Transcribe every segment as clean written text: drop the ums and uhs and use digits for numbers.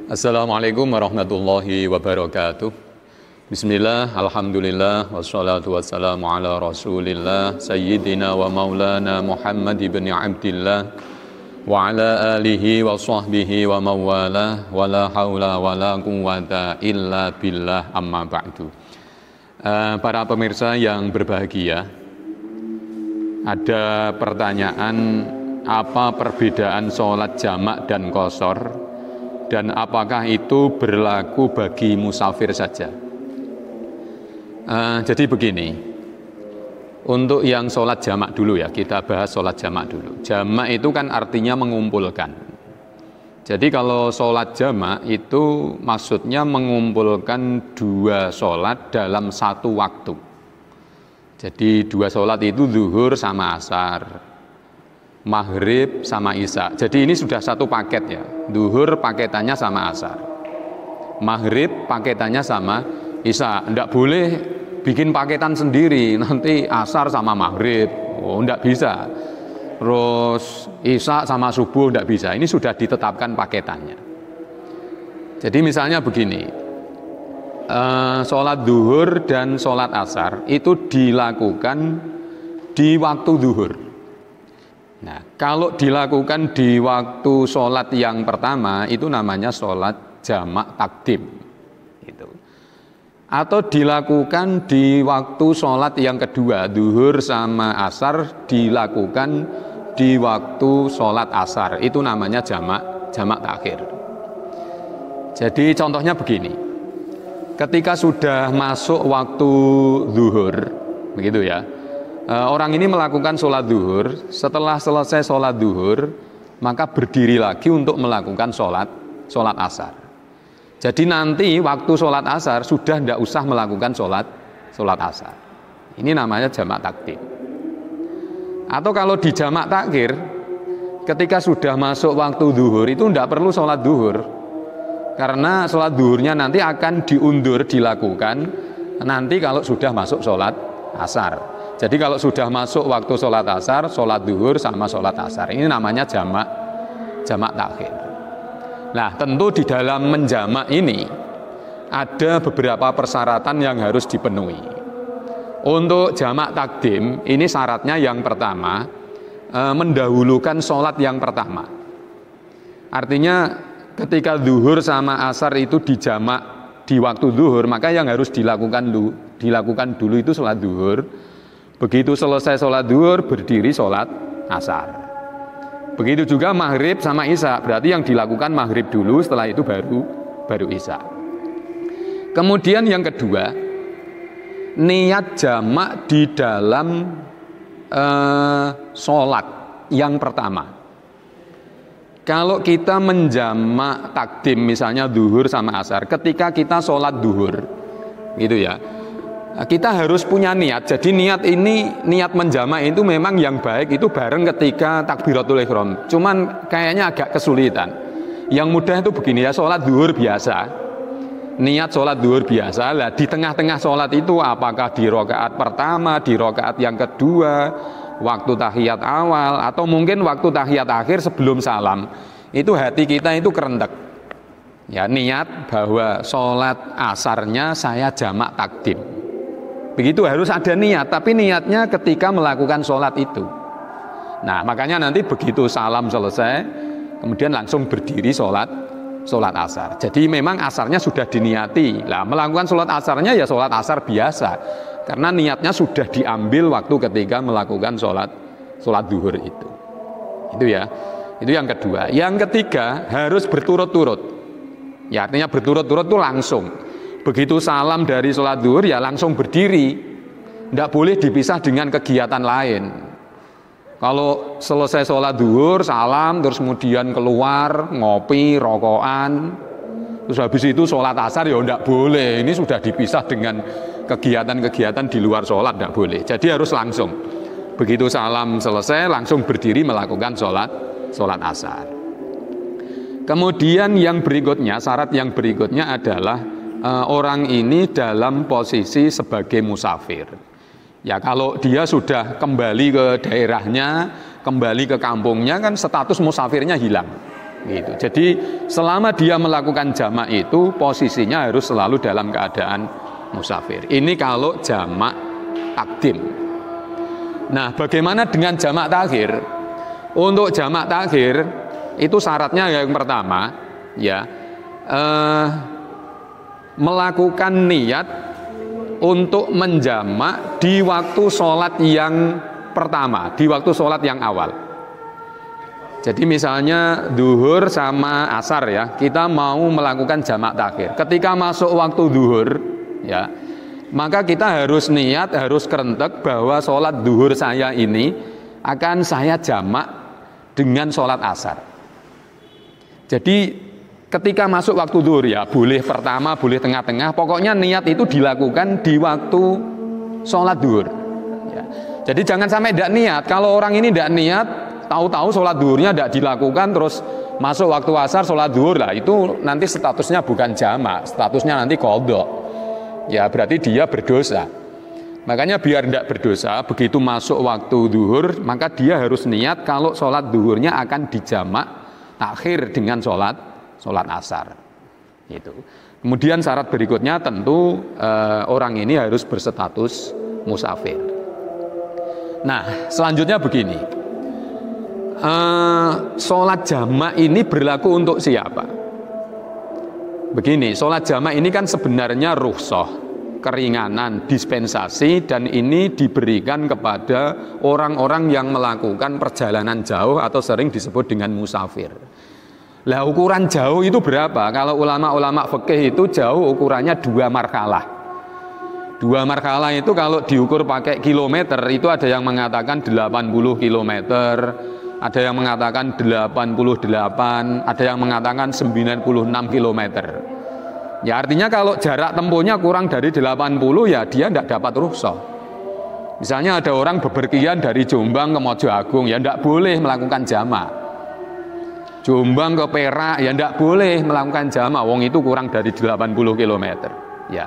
Assalamualaikum warahmatullahi wabarakatuh. Bismillah, alhamdulillah, wassalatu wassalamu ala rasulillah Sayyidina wa maulana Muhammad ibn Abdillah wa ala alihi wa sahbihi wa mawalah wa la hawla wa la quwwata illa billah, amma ba'du. Para pemirsa yang berbahagia, ada pertanyaan, apa perbedaan sholat jamak dan qashar, dan apakah itu berlaku bagi musafir saja? Jadi begini, untuk yang sholat jamak dulu ya, kita bahas sholat jamak dulu. Jamak itu kan artinya mengumpulkan. Jadi kalau sholat jamak itu maksudnya mengumpulkan dua sholat dalam satu waktu. Jadi dua sholat itu zuhur sama asar, maghrib sama isya. Jadi ini sudah satu paket ya. Zuhur paketannya sama asar, maghrib paketannya sama isya. Tidak boleh bikin paketan sendiri, nanti asar sama maghrib, tidak bisa. Terus isya sama subuh, tidak bisa. Ini sudah ditetapkan paketannya. Jadi misalnya begini, sholat zuhur dan sholat asar itu dilakukan di waktu zuhur. Nah, kalau dilakukan di waktu sholat yang pertama, itu namanya sholat jamak takdim. Gitu. Atau dilakukan di waktu sholat yang kedua, zuhur sama asar dilakukan di waktu sholat asar. Itu namanya jamak takhir. Jadi contohnya begini, ketika sudah masuk waktu zuhur, begitu ya, orang ini melakukan sholat zuhur. Setelah selesai sholat zuhur, maka berdiri lagi untuk melakukan sholat asar. Jadi nanti waktu sholat asar sudah tidak usah melakukan sholat asar. Ini namanya jamak takdim. Atau kalau di jamak takhir, ketika sudah masuk waktu zuhur itu tidak perlu sholat zuhur, karena sholat zuhurnya nanti akan diundur dilakukan nanti kalau sudah masuk sholat asar. Jadi kalau sudah masuk waktu sholat asar, sholat zuhur sama sholat asar, ini namanya jamak takhir. Nah, tentu di dalam menjamak ini ada beberapa persyaratan yang harus dipenuhi. Untuk jamak takdim, ini syaratnya yang pertama, mendahulukan sholat yang pertama. Artinya ketika zuhur sama asar itu dijamak di waktu zuhur, maka yang harus dilakukan dulu itu sholat zuhur. Begitu selesai sholat zuhur, berdiri sholat asar. Begitu juga maghrib sama isya, berarti yang dilakukan maghrib dulu, setelah itu baru isya. Kemudian yang kedua, niat jamak di dalam sholat yang pertama. Kalau kita menjamak takdim, misalnya zuhur sama asar, ketika kita sholat zuhur, gitu ya, kita harus punya niat. Jadi niat menjamak itu memang yang baik itu bareng ketika takbiratul ihram. Cuman kayaknya agak kesulitan. Yang mudah itu begini ya, sholat zuhur biasa. Niat sholat zuhur biasa. Lah di tengah-tengah sholat itu apakah di rakaat pertama, di rakaat yang kedua, waktu tahiyat awal, atau mungkin waktu tahiyat akhir sebelum salam. Itu hati kita itu kerentek. Ya, niat bahwa sholat asarnya saya jamak takdim. Begitu harus ada niat, tapi niatnya ketika melakukan sholat itu. Nah, makanya nanti begitu salam selesai, kemudian langsung berdiri sholat asar. Jadi memang asarnya sudah diniati. Lah, melakukan sholat asarnya ya sholat asar biasa, karena niatnya sudah diambil waktu ketika melakukan sholat zuhur itu. Itu ya, itu yang kedua. Yang ketiga harus berturut-turut. Ya, artinya berturut-turut itu langsung. Begitu salam dari sholat zuhur ya langsung berdiri, tidak boleh dipisah dengan kegiatan lain. Kalau selesai sholat zuhur, salam, terus kemudian keluar, ngopi, rokokan, terus habis itu sholat asar ya tidak boleh. Ini sudah dipisah dengan kegiatan-kegiatan di luar sholat, tidak boleh. Jadi harus langsung. Begitu salam selesai, langsung berdiri melakukan sholat asar. Kemudian yang berikutnya, syarat yang berikutnya adalah orang ini dalam posisi sebagai musafir. Ya, kalau dia sudah kembali ke daerahnya, kembali ke kampungnya, kan status musafirnya hilang. Gitu. Jadi selama dia melakukan jamak itu posisinya harus selalu dalam keadaan musafir. Ini kalau jamak takdim. Nah, bagaimana dengan jamak takhir? Untuk jamak takhir itu syaratnya yang pertama ya melakukan niat untuk menjamak di waktu sholat yang pertama, di waktu sholat yang awal. Jadi misalnya duhur sama asar ya, kita mau melakukan jamak takhir. Ketika masuk waktu duhur ya, maka kita harus niat, harus kerentek bahwa sholat duhur saya ini akan saya jamak dengan sholat asar. Jadi ketika masuk waktu duhur ya, boleh pertama, boleh tengah-tengah, pokoknya niat itu dilakukan di waktu sholat duhur ya. Jadi jangan sampai tidak niat. Kalau orang ini tidak niat, tahu-tahu sholat duhurnya tidak dilakukan, terus masuk waktu asar sholat duhur lah, itu nanti statusnya bukan jamak, statusnya nanti qadha. Ya berarti dia berdosa. Makanya biar tidak berdosa, begitu masuk waktu duhur, maka dia harus niat kalau sholat duhurnya akan dijamak takhir dengan sholat asar. Itu. Kemudian syarat berikutnya tentu orang ini harus berstatus musafir. Nah, selanjutnya begini. Sholat jamak ini berlaku untuk siapa? Begini, sholat jamak ini kan sebenarnya rukhsah, keringanan, dispensasi, dan ini diberikan kepada orang-orang yang melakukan perjalanan jauh atau sering disebut dengan musafir. Lah ukuran jauh itu berapa? Kalau ulama-ulama fikih itu jauh ukurannya 2 markalah. 2 markalah itu kalau diukur pakai kilometer itu ada yang mengatakan 80 kilometer, ada yang mengatakan 88, ada yang mengatakan 96 km. Ya artinya kalau jarak tempuhnya kurang dari 80 ya dia tidak dapat rukhsah. Misalnya ada orang bepergian dari Jombang ke Mojo Agung, ya tidak boleh melakukan jamak. Jombang ke Perak ya tidak boleh melakukan jamak, wong itu kurang dari 80 km. Ya.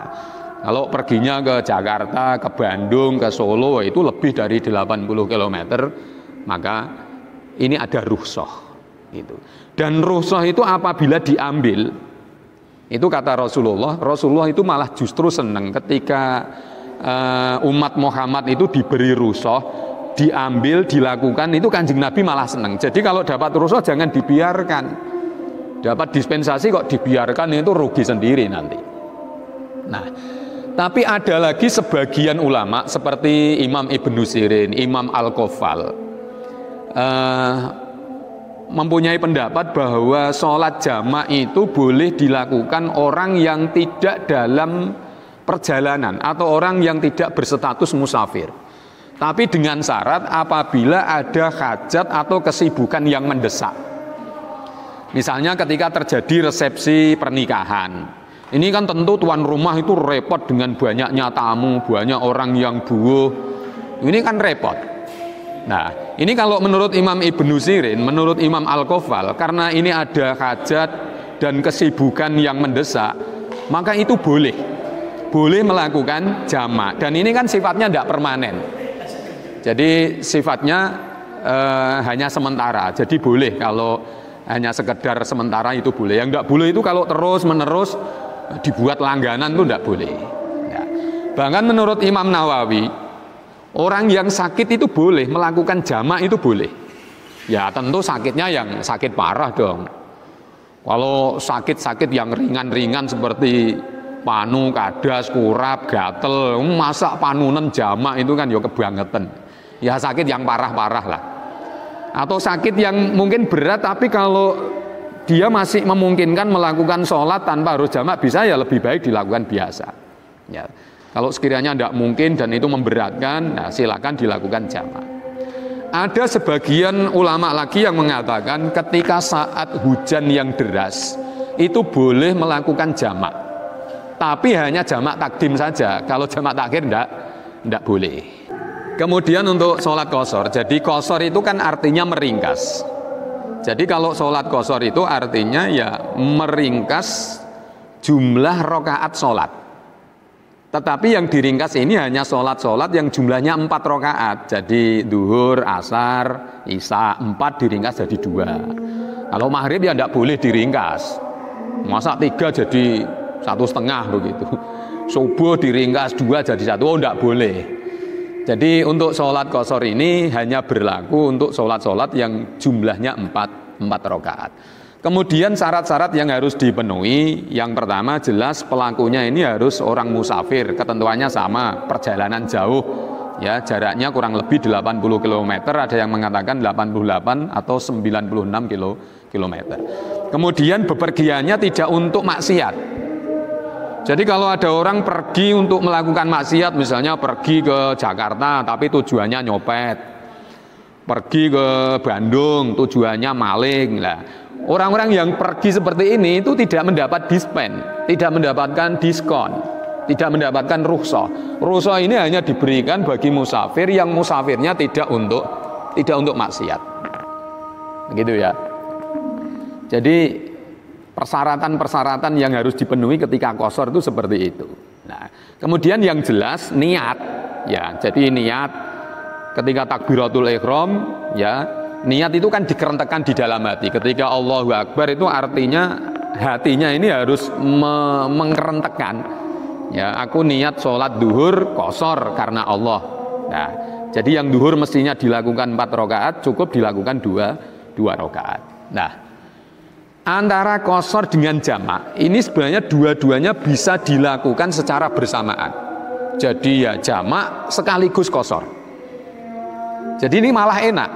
Kalau perginya ke Jakarta, ke Bandung, ke Solo itu lebih dari 80 km, maka ini ada rukhsah gitu. Dan rukhsah itu apabila diambil, itu kata Rasulullah itu malah justru senang ketika umat Muhammad itu diberi rukhsah, diambil, dilakukan, itu Kanjeng Nabi malah senang. Jadi kalau dapat rukhsah jangan dibiarkan. Dapat dispensasi kok dibiarkan, itu rugi sendiri nanti. Nah, tapi ada lagi sebagian ulama seperti Imam Ibnu Sirin, Imam Al-Qaffal mempunyai pendapat bahwa sholat jamak itu boleh dilakukan orang yang tidak dalam perjalanan atau orang yang tidak berstatus musafir, tapi dengan syarat apabila ada hajat atau kesibukan yang mendesak. Misalnya ketika terjadi resepsi pernikahan, ini kan tentu tuan rumah itu repot dengan banyaknya tamu, banyak orang yang buuh, ini kan repot. Nah, ini kalau menurut Imam Ibnu Sirin, menurut Imam Al-Qaffal, karena ini ada hajat dan kesibukan yang mendesak, maka itu boleh melakukan jamak. Dan ini kan sifatnya tidak permanen. Jadi sifatnya hanya sementara. Jadi boleh kalau hanya sekedar sementara itu boleh. Yang tidak boleh itu kalau terus menerus dibuat langganan itu tidak boleh. Ya. Bahkan menurut Imam Nawawi, orang yang sakit itu boleh melakukan jamak, itu boleh. Ya tentu sakitnya yang sakit parah dong. Kalau sakit-sakit yang ringan-ringan seperti panu, kadas, kurap, gatel, masa panunen jamak itu kan ya kebangetan. Ya sakit yang parah-parah lah. Atau sakit yang mungkin berat tapi kalau dia masih memungkinkan melakukan sholat tanpa harus jamak, bisa ya lebih baik dilakukan biasa. Ya. Kalau sekiranya tidak mungkin dan itu memberatkan, nah silakan dilakukan jamak. Ada sebagian ulama lagi yang mengatakan ketika saat hujan yang deras itu boleh melakukan jamak, tapi hanya jamak takdim saja. Kalau jamak takhir tidak boleh. Kemudian untuk sholat qashar, jadi qashar itu kan artinya meringkas. Jadi kalau sholat qashar itu artinya ya meringkas jumlah rakaat sholat. Tetapi yang diringkas ini hanya sholat-sholat yang jumlahnya 4 rakaat. Jadi duhur, asar, isya 4 diringkas jadi 2. Kalau maghrib ya tidak boleh diringkas. Masa 3 jadi 1,5 begitu. Subuh diringkas 2 jadi 1, oh tidak boleh. Jadi untuk sholat qashar ini hanya berlaku untuk sholat-sholat yang jumlahnya 4 rakaat. Kemudian syarat-syarat yang harus dipenuhi, yang pertama jelas pelakunya ini harus orang musafir, ketentuannya sama, perjalanan jauh, ya jaraknya kurang lebih 80 km, ada yang mengatakan 88 atau 96 km. Kemudian bepergiannya tidak untuk maksiat. Jadi kalau ada orang pergi untuk melakukan maksiat, misalnya pergi ke Jakarta tapi tujuannya nyopet, pergi ke Bandung tujuannya maling lah. Orang-orang yang pergi seperti ini itu tidak mendapat dispen, tidak mendapatkan diskon, tidak mendapatkan rukhsah. Rukhsah ini hanya diberikan bagi musafir yang musafirnya tidak untuk maksiat. Begitu ya. Jadi persyaratan-persyaratan yang harus dipenuhi ketika qashar itu seperti itu. Nah, kemudian yang jelas niat, ya. Jadi niat ketika takbiratul ihram, ya. Niat itu kan dikerentekan di dalam hati. Ketika Allahu Akbar itu artinya hatinya ini harus mengerentekan. Ya, aku niat sholat duhur qashar karena Allah. Nah, jadi yang duhur mestinya dilakukan 4 rakaat, cukup dilakukan 2 rakaat. Nah, antara qashar dengan jamak ini sebenarnya dua-duanya bisa dilakukan secara bersamaan. Jadi ya jamak sekaligus qashar. Jadi ini malah enak.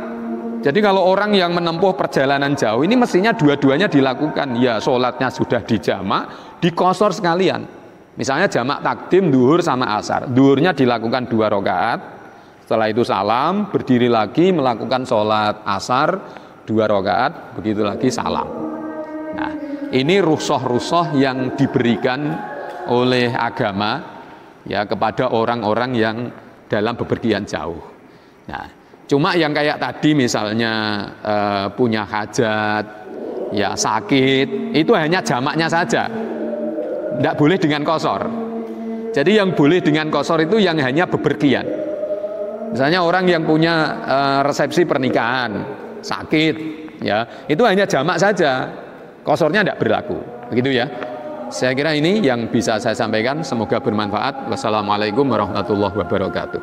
Jadi kalau orang yang menempuh perjalanan jauh ini mestinya dua-duanya dilakukan. Ya sholatnya sudah dijamak, di qashar sekalian. Misalnya jamak takdim duhur sama asar. Duhurnya dilakukan 2 rakaat. Setelah itu salam, berdiri lagi melakukan sholat asar 2 rakaat, begitu lagi salam. Nah, ini rukhsah-rukhsah yang diberikan oleh agama ya kepada orang-orang yang dalam bepergian jauh. Nah, cuma yang kayak tadi misalnya punya hajat, ya sakit, itu hanya jamaknya saja. Tidak boleh dengan qashar. Jadi yang boleh dengan qashar itu yang hanya bepergian. Misalnya orang yang punya resepsi pernikahan, sakit, ya itu hanya jamak saja. Qasharnya tidak berlaku. Begitu ya. Saya kira ini yang bisa saya sampaikan. Semoga bermanfaat. Wassalamualaikum warahmatullahi wabarakatuh.